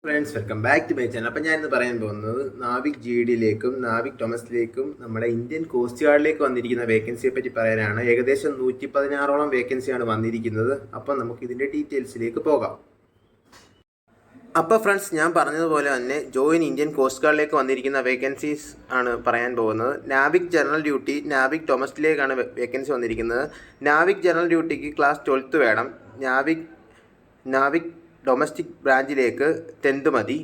Friends welcome back to my channel. അപ്പം ഞാനിന്ന് പറയാൻ പോകുന്നത് നാവിക് ജി ഡിയിലേക്കും നാവിക് ഡൊമസ്റ്റിലേക്കും നമ്മുടെ ഇന്ത്യൻ കോസ്റ്റ് ഗാർഡിലേക്ക് വന്നിരിക്കുന്ന വേക്കൻസിയെ പറ്റി പറയാനാണ്. ഏകദേശം 116ഓളം വേക്കൻസിയാണ് വന്നിരിക്കുന്നത്. അപ്പം നമുക്ക് ഇതിൻ്റെ ഡീറ്റെയിൽസിലേക്ക് പോകാം. അപ്പോൾ ഫ്രണ്ട്സ്, ഞാൻ പറഞ്ഞതുപോലെ തന്നെ ജോയിൻ ഇന്ത്യൻ കോസ്റ്റ് ഗാർഡിലേക്ക് വന്നിരിക്കുന്ന വേക്കൻസീസ് ആണ് പറയാൻ പോകുന്നത്. നാവിക് ജനറൽ ഡ്യൂട്ടി, നാവിക് ഡൊമസ്റ്റിലേക്കാണ് വേക്കൻസി വന്നിരിക്കുന്നത്. നാവിക് ജനറൽ ഡ്യൂട്ടിക്ക് ക്ലാസ് 12 വേണം. നാവിക് ഡൊമസ്റ്റിക് ബ്രാഞ്ചിലേക്ക് 10th മതി.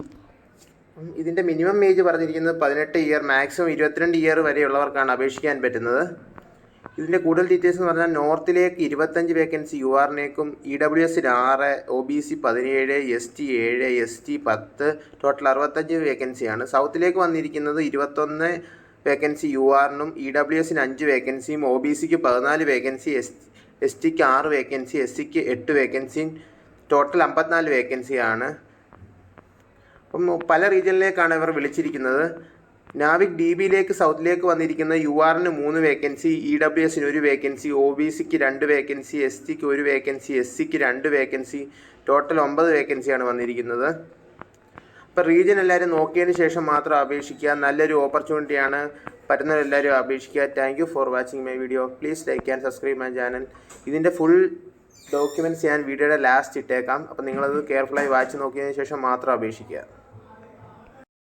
ഇതിൻ്റെ മിനിമം ഏജ് പറഞ്ഞിരിക്കുന്നത് 18 ഇയർ, മാക്സിമം 22 ഇയർ വരെയുള്ളവർക്കാണ് അപേക്ഷിക്കാൻ പറ്റുന്നത്. ഇതിൻ്റെ കൂടുതൽ ഡീറ്റെയിൽസ് എന്ന് പറഞ്ഞാൽ നോർത്തിലേക്ക് 25 വേക്കൻസി URനേക്കും, EWS 6, OBC 17, ST 7, ST 10, total 65 വേക്കൻസിയാണ്. സൗത്തിലേക്ക് വന്നിരിക്കുന്നത് 21 വേക്കൻസി URനും, EWS 5 വേക്കൻസിയും, OBCക്ക് 14 വേക്കൻസി, STക്ക് 6 വേക്കൻസി, SCക്ക് 8 വേക്കൻസിയും, ടോട്ടൽ 54 വേക്കൻസിയാണ്. അപ്പം പല റീജിയനിലേക്കാണ് ഇവർ വിളിച്ചിരിക്കുന്നത്. നാവിക് DBയിലേക്ക് സൗത്തിലേക്ക് വന്നിരിക്കുന്ന URന് 3 വേക്കൻസി, EWSന് 1 വേക്കൻസി, OBCക്ക് 2 വേക്കൻസി, STക്ക് 1 വേക്കൻസി, SCക്ക് 2 വേക്കൻസി, ടോട്ടൽ 9 വേക്കൻസിയാണ് വന്നിരിക്കുന്നത്. അപ്പോൾ റീജിയൻ എല്ലാവരും നോക്കിയതിന് ശേഷം മാത്രം അപേക്ഷിക്കുക. നല്ലൊരു ഓപ്പർച്യൂണിറ്റിയാണ്. പറ്റുന്നവരെല്ലാവരും അപേക്ഷിക്കുക. Thank you for watching my video. Please like and subscribe my channel. ഇതിൻ്റെ ഫുൾ ഡോക്യുമെൻറ്റ്സ് ഞാൻ വീഡിയോയുടെ ലാസ്റ്റ് ഇട്ടേക്കാം. അപ്പോൾ നിങ്ങളത് കെയർഫുള്ളായി വായിച്ച് നോക്കിയതിന് ശേഷം മാത്രം അപേക്ഷിക്കുക.